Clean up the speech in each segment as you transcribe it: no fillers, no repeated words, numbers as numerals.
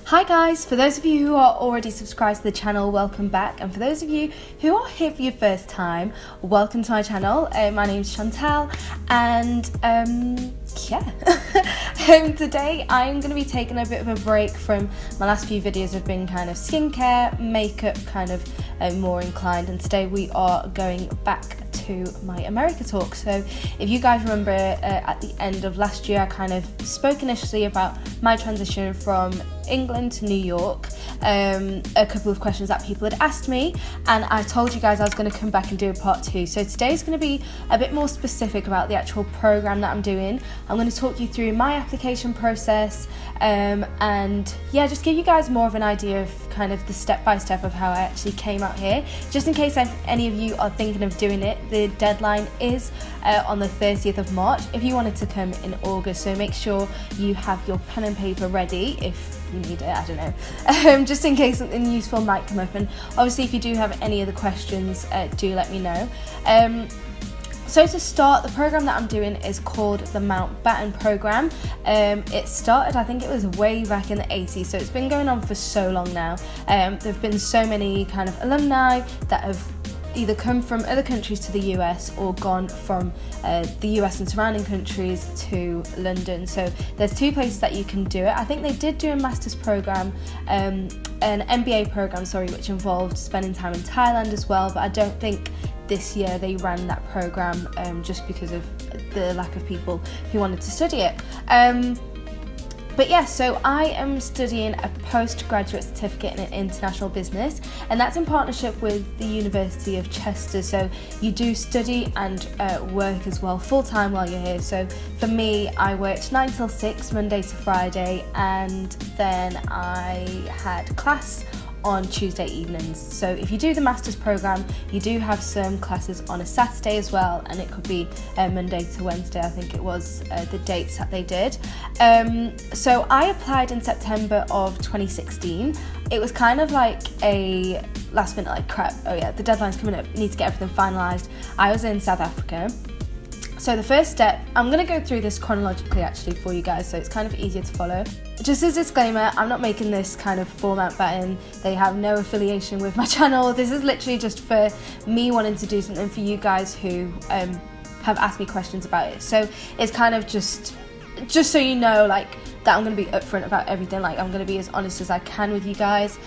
Hi guys, for those of you who are already subscribed to the channel, welcome back, and for those of you who are here for your first time, welcome to my channel. My name's Chantal, and today I'm going to be taking a bit of a break from my last few videos. Have been kind of skincare, makeup, kind of more inclined, and today we are going back to my America talk. So if you guys remember at the end of last year, I kind of spoke initially about my transition from England to New York, a couple of questions that people had asked me, and I told you guys I was going to come back and do a part 2. So today's going to be a bit more specific about the actual program that I'm doing. I'm going to talk you through my application process, and yeah, just give you guys more of an idea of kind of the step-by-step of how I actually came out here. Just in case any of you are thinking of doing it, the deadline is on the 30th of March if you wanted to come in August, so make sure you have your pen and paper ready if you need it, I don't know, just in case something useful might come up. And obviously if you do have any other questions, do let me know. So to start, the program that I'm doing is called the Mountbatten program. It started, I think it was way back in the 80s, so it's been going on for so long now. There have been so many kind of alumni that have either come from other countries to the US or gone from the US and surrounding countries to London. So there's 2 places that you can do it. I think they did do a master's program, an MBA program, which involved spending time in Thailand as well, but I don't think this year they ran that program just because of the lack of people who wanted to study it. But yeah, so I am studying a postgraduate certificate in international business, and that's in partnership with the University of Chester. So you do study and work as well full-time while you're here. So for me, I worked 9 till 6, Monday to Friday, and then I had class on Tuesday evenings. So if you do the master's program, you do have some classes on a Saturday as well, and it could be Monday to Wednesday, I think it was the dates that they did. So I applied in September of 2016. It was kind of like a last minute, like, crap, oh yeah, the deadline's coming up, need to get everything finalised. I was in South Africa. So the first step, I'm going to go through this chronologically actually for you guys, so it's kind of easier to follow. Just as a disclaimer, I'm not making this kind of for Mountbatten. They have no affiliation with my channel. This is literally just for me wanting to do something for you guys who have asked me questions about it. So it's kind of just so you know, like, that I'm going to be upfront about everything. Like, I'm going to be as honest as I can with you guys.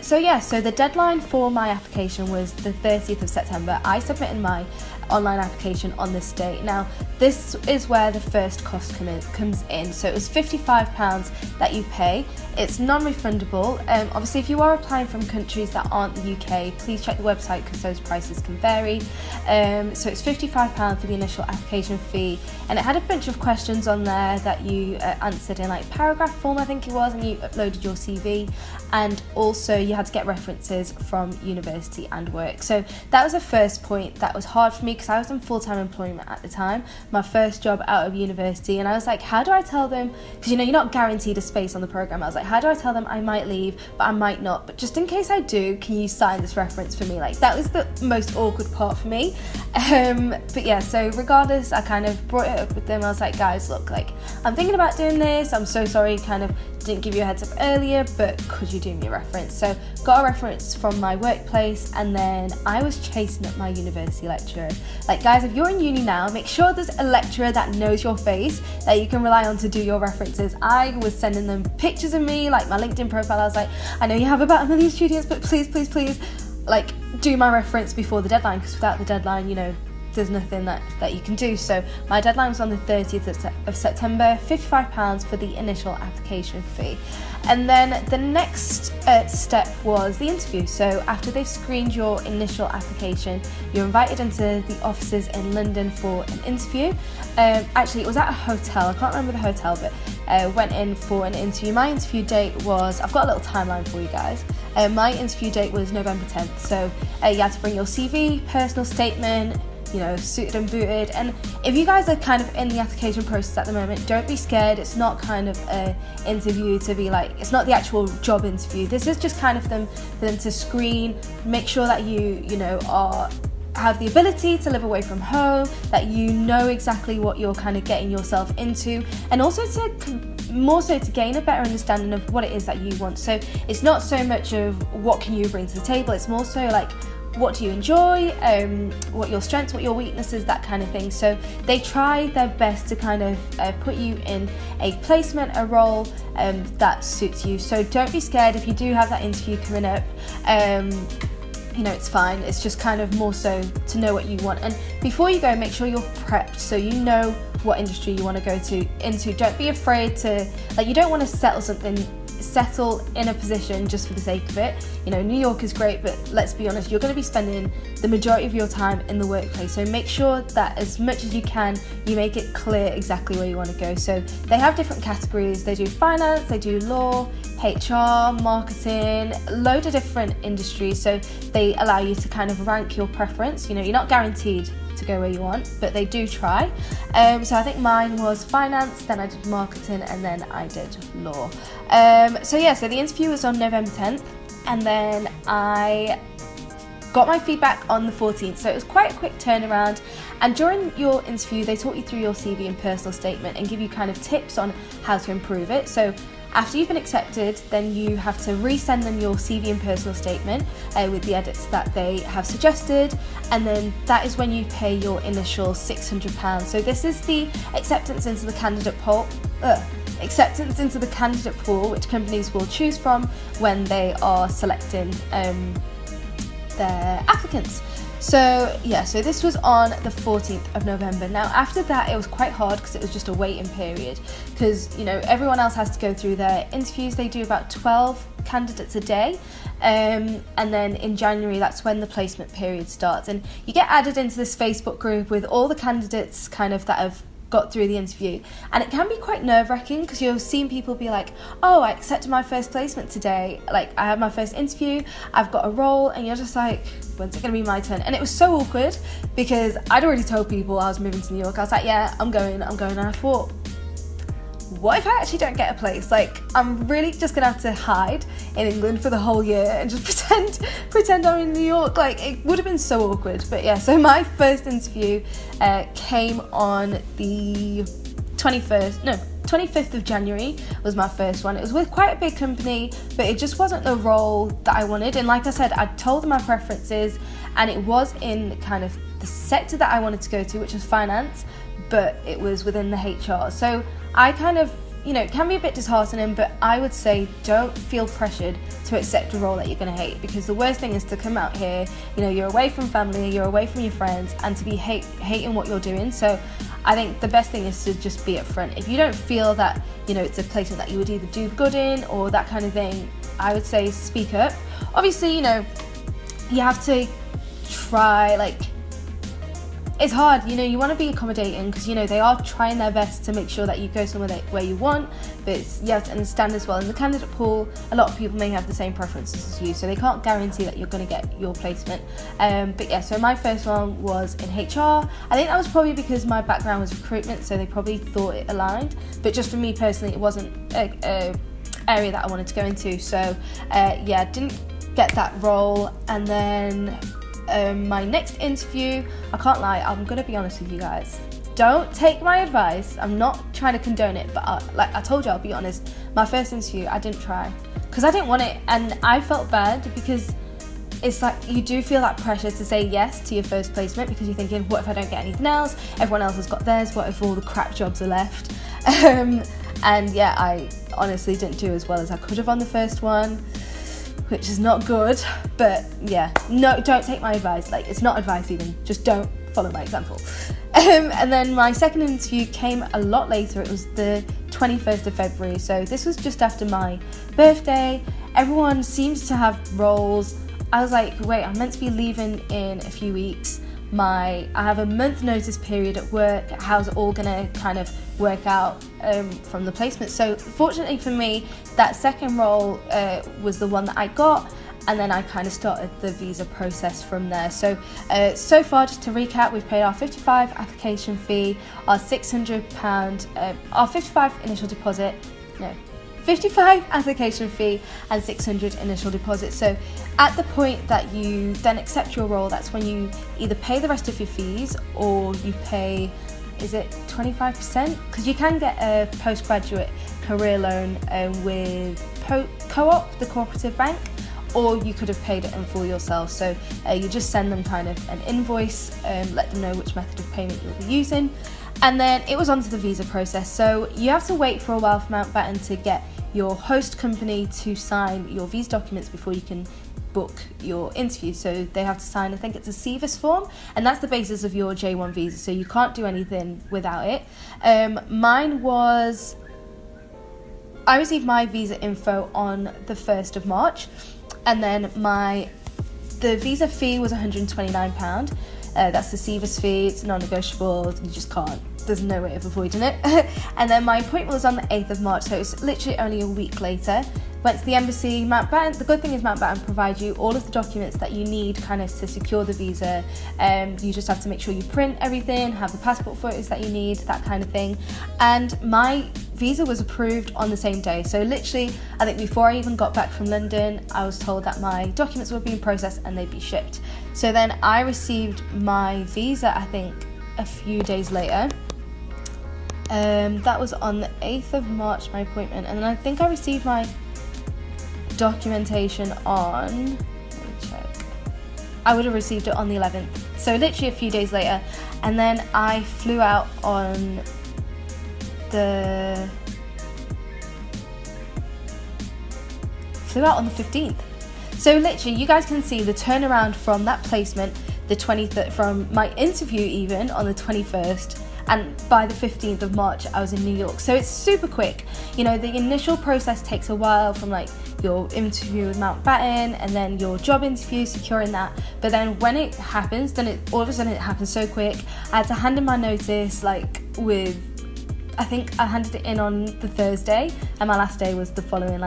So yeah, so the deadline for my application was the 30th of September. I submitted my online application on this date. Now, this is where the first cost comes in. So it was £55 that you pay. It's non-refundable. Obviously, if you are applying from countries that aren't the UK, please check the website because those prices can vary. So it's £55 for the initial application fee, and it had a bunch of questions on there that you answered in like paragraph form, I think it was, and you uploaded your CV, and also you had to get references from university and work. So that was the first point that was hard for me because I was in full-time employment at the time, my first job out of university, and I was like, how do I tell them, because you're not guaranteed a space on the program. I was like, how do I tell them I might leave but I might not, but just in case I do, can you sign this reference for me? Like, that was the most awkward part for me. But yeah, so regardless, I kind of brought it up with them. I was like, guys, look, like, I'm thinking about doing this, I'm so sorry, kind of didn't give you a heads up earlier, but could you do me a reference? So got a reference from my workplace, and then I was chasing up my university lecturer. Like, guys, if you're in uni now, make sure there's a lecturer that knows your face that you can rely on to do your references. I was sending them pictures of me, like my LinkedIn profile. I was like, I know you have about 1 million students, but please, like, do my reference before the deadline, because without the deadline, there's nothing that you can do. So my deadline was on the 30th of September, £55 for the initial application fee. And then the next step was the interview. So after they've screened your initial application, you're invited into the offices in London for an interview. Actually, it was at a hotel. I can't remember the hotel, but went in for an interview. My interview date was, I've got a little timeline for you guys. My interview date was November 10th. So you had to bring your CV, personal statement, suited and booted. And if you guys are kind of in the application process at the moment, don't be scared. It's not kind of a interview to be like, it's not the actual job interview. This is just kind of for them to screen, make sure that you have the ability to live away from home, that you know exactly what you're kind of getting yourself into, and also to more so to gain a better understanding of what it is that you want. So it's not so much of what can you bring to the table, it's more so like what do you enjoy, what your strengths, what your weaknesses, that kind of thing. So they try their best to kind of put you in a placement, a role that suits you. So don't be scared if you do have that interview coming up. You know, it's fine. It's just kind of more so to know what you want. And before you go, make sure you're prepped so you know what industry you want to go into. Don't be afraid to, like, you don't want to settle in a position just for the sake of it. You know, New York is great, but let's be honest, you're going to be spending the majority of your time in the workplace. So make sure that as much as you can, you make it clear exactly where you want to go. So they have different categories. They do finance, they do law, HR, marketing, load of different industries. So they allow you to kind of rank your preference. You know, you're not guaranteed to go where you want, but they do try. So I think mine was finance, then I did marketing, and then I did law. So the interview was on November 10th, and then I got my feedback on the 14th, so it was quite a quick turnaround. And during your interview, they talk you through your CV and personal statement and give you kind of tips on how to improve it. So after you've been accepted, then you have to resend them your CV and personal statement with the edits that they have suggested, and then that is when you pay your initial £600. So this is the acceptance into the candidate pool. Which companies will choose from when they are selecting their applicants. So this was on the 14th of November. Now after that, it was quite hard because it was just a waiting period, because you know everyone else has to go through their interviews. They do about 12 candidates a day, and then in January, that's when the placement period starts, and you get added into this Facebook group with all the candidates kind of that have got through the interview, and it can be quite nerve-wracking because you're seeing people be like, oh, I accepted my first placement today, like I had my first interview, I've got a role, and you're just like, when's it gonna be my turn? And it was so awkward because I'd already told people I was moving to New York. I was like, yeah, I'm going, and I thought, what if I actually don't get a place? Like, I'm really just gonna have to hide in England for the whole year and just pretend I'm in New York. Like, it would have been so awkward. But yeah, so my first interview came on the 25th of January was my first one. It was with quite a big company, but it just wasn't the role that I wanted. And like I said, I told them my preferences, and it was in kind of the sector that I wanted to go to, which was finance, but it was within the HR. So I kind of, you know, it can be a bit disheartening, but I would say don't feel pressured to accept a role that you're going to hate, because the worst thing is to come out here, you know, you're away from family, you're away from your friends, and to be hating what you're doing. So I think the best thing is to just be upfront. If you don't feel that, you know, it's a placement that you would either do good in or that kind of thing, I would say speak up. Obviously, you know, you have to try, like, it's hard, you know, you want to be accommodating because, you know, they are trying their best to make sure that you go somewhere where you want, but you have to understand as well, in the candidate pool, a lot of people may have the same preferences as you, so they can't guarantee that you're going to get your placement. But yeah, so my first one was in HR. I think that was probably because my background was recruitment, so they probably thought it aligned, but just for me personally, it wasn't a area that I wanted to go into, so didn't get that role. And then my next interview, I can't lie, I'm gonna be honest with you guys, don't take my advice, I'm not trying to condone it, but like I told you, I'll be honest, my first interview I didn't try because I didn't want it, and I felt bad because it's like you do feel that pressure to say yes to your first placement because you're thinking, what if I don't get anything else, everyone else has got theirs, what if all the crap jobs are left? And yeah, I honestly didn't do as well as I could have on the first one, which is not good. But yeah, no, don't take my advice. Like, it's not advice even, just don't follow my example. And then my second interview came a lot later. It was the 21st of February, so this was just after my birthday. Everyone seems to have roles. I was like, wait, I'm meant to be leaving in a few weeks. I have a month notice period at work. How's it all gonna kind of work out from the placement? So fortunately for me, that second role was the one that I got, and then I kind of started the visa process from there. So so far, just to recap, we've paid our 55 application fee, our £600, our 55 initial deposit, 55 application fee and 600 initial deposit. So at the point that you then accept your role, that's when you either pay the rest of your fees or you pay is it 25%? Because you can get a postgraduate career loan with Co-op, the cooperative bank, or you could have paid it in full yourself. So you just send them kind of an invoice, let them know which method of payment you'll be using, and then it was onto the visa process. So you have to wait for a while for Mountbatten to get your host company to sign your visa documents before you can book your interview. So they have to sign, I think it's a CVIS form, and that's the basis of your J-1 visa, so you can't do anything without it. I received my visa info on the 1st of March, and then the visa fee was £129. That's the CVIS fee, it's non-negotiable, you just can't, there's no way of avoiding it. And then my appointment was on the 8th of March, so it's literally only a week later. Went to the embassy. Mountbatten, the good thing is Mountbatten provides you all of the documents that you need kind of to secure the visa. You just have to make sure you print everything, have the passport photos that you need, that kind of thing. And my visa was approved on the same day. So literally, I think before I even got back from London, I was told that my documents were being processed and they'd be shipped. So then I received my visa, I think, a few days later. That was on the 8th of March, my appointment. And then I think I received my documentation on, let me check, I would have received it on the 11th, so literally a few days later. And then I flew out on the 15th. So literally, you guys can see the turnaround from that placement, the 23rd, from my interview even on the 21st, and by the 15th of March I was in New York. So it's super quick. You know, the initial process takes a while, from like your interview with Mountbatten and then your job interview, securing that. But then when it happens, then all of a sudden it happens so quick. I had to hand in my notice I think I handed it in on the Thursday, and my last day was the following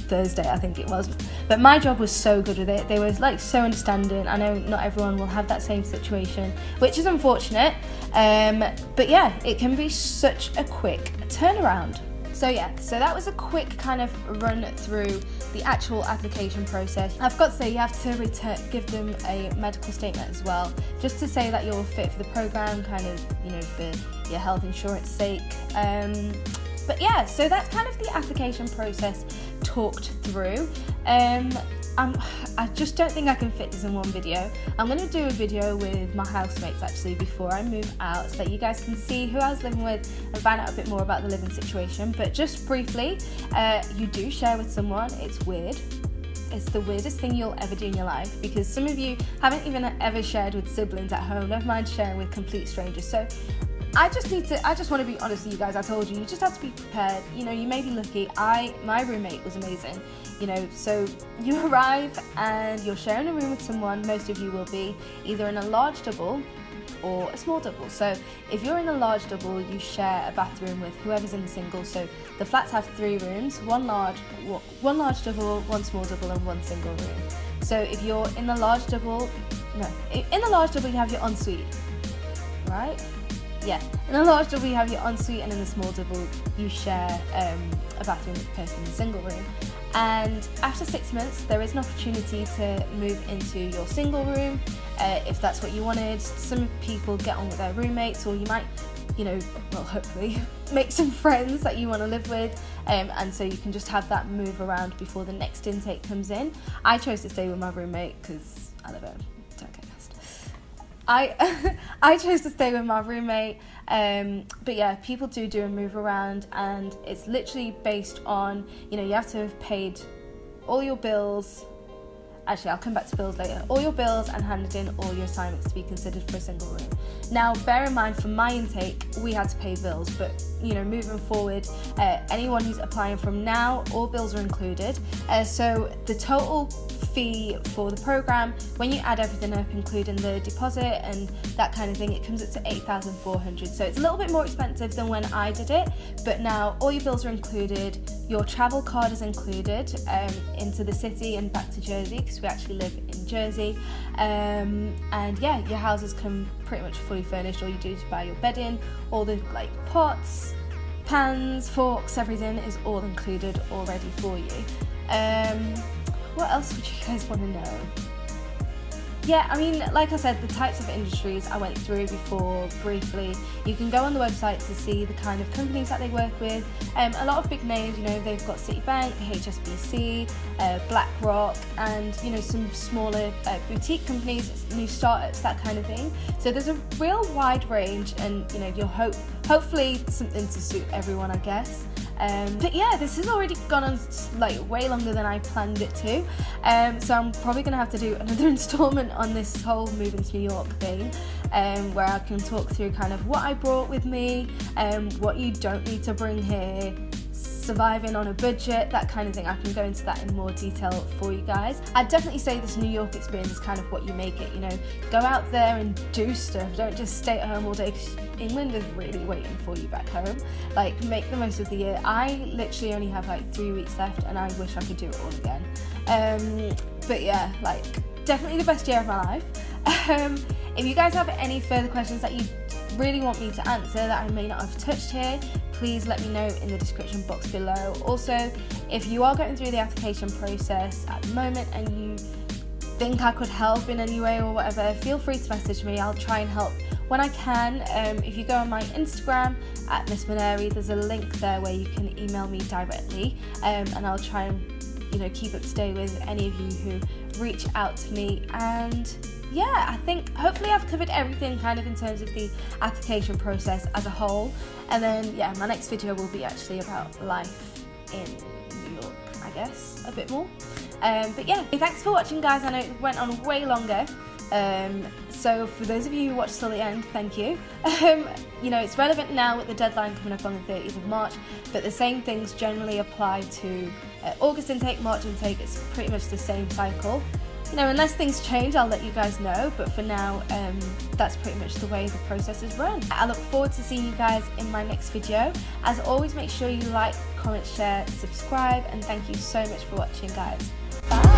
Thursday, I think it was. But my job was so good with it. They were so understanding. I know not everyone will have that same situation, which is unfortunate. But yeah, it can be such a quick turnaround. So that was a quick kind of run through the actual application process. I've got to say, you have to give them a medical statement as well, just to say that you're fit for the program, kind of, for your health insurance sake. But yeah, so that's kind of the application process talked through. I just don't think I can fit this in one video. I'm going to do a video with my housemates actually before I move out, so that you guys can see who I was living with and find out a bit more about the living situation. But just briefly, you do share with someone. It's weird. It's the weirdest thing you'll ever do in your life, because some of you haven't even ever shared with siblings at home, never mind sharing with complete strangers. So I just want to be honest with you guys. I told you just have to be prepared. You may be lucky. My roommate was amazing. So you arrive and you're sharing a room with someone. Most of you will be either in a large double or a small double. So if you're in a large double, you share a bathroom with whoever's in the single. So the flats have 3 rooms, one large double, one small double, and one single room. So if you're in the large double, in the large double you have your ensuite, right? Yeah, in the large double you have your ensuite, and in the small double you share a bathroom with the person in the single room. And after 6 months, there is an opportunity to move into your single room if that's what you wanted. Some people get on with their roommates, or you might, hopefully make some friends that you want to live with, and so you can just have that move around before the next intake comes in. I chose to stay with my roommate because I live at home. Don't get lost. I chose to stay with my roommate, but yeah, people do a move around, and it's literally based on, you have to have paid all your bills. Actually, I'll come back to bills later. All your bills and handed in all your assignments to be considered for a single room. Now, bear in mind, for my intake, we had to pay bills, but moving forward, anyone who's applying from now, all bills are included. So the total fee for the program, when you add everything up, including the deposit and that kind of thing, it comes up to $8,400. So it's a little bit more expensive than when I did it, but now all your bills are included. Your travel card is included into the city and back to Jersey, because we actually live in Jersey. And yeah, your houses come pretty much fully furnished. All you do is buy your bedding, all the pots, pans, forks, everything is all included already for you. What else would you guys want to know? yeah, I mean, like I said, the types of industries I went through before briefly. You can go on the website to see the kind of companies that they work with. A lot of big names, you know, they've got Citibank, HSBC, BlackRock, and, you know, some smaller boutique companies, new startups, that kind of thing. So there's a real wide range, and, you know, you'll hopefully something to suit everyone, I guess. But yeah, this has already gone on like way longer than I planned it to, so I'm probably gonna have to do another installment on this whole moving to New York thing, where I can talk through kind of what I brought with me, what you don't need to bring here, surviving on a budget, that kind of thing. I can go into that in more detail for you guys. I'd definitely say this New York experience is kind of what you make it, you know, go out there and do stuff, don't just stay at home all day, because England is really waiting for you back home. Like, make the most of the year. I literally only have like 3 weeks left, and I wish I could do it all again. But yeah, like, definitely the best year of my life. If you guys have any further questions that you really want me to answer that I may not have touched here, please let me know in the description box below. Also, if you are going through the application process at the moment and you think I could help in any way or whatever, feel free to message me. I'll try and help when I can. If you go on my Instagram at Miss Maneri, there's a link there where you can email me directly, and I'll try and, you know, keep up to date with any of you who reach out to me. And yeah, I think hopefully I've covered everything kind of in terms of the application process as a whole. And then yeah, my next video will be actually about life in New York, I guess, a bit more. But yeah, thanks for watching, guys. I know it went on way longer. So for those of you who watched till the end, thank you. You know, it's relevant now with the deadline coming up on the 30th of March, but the same things generally apply to August intake, March intake. It's pretty much the same cycle. You know, unless things change, I'll let you guys know, but for now, that's pretty much the way the process is run. I look forward to seeing you guys in my next video. As always, make sure you like, comment, share, subscribe, and thank you so much for watching, guys. Bye!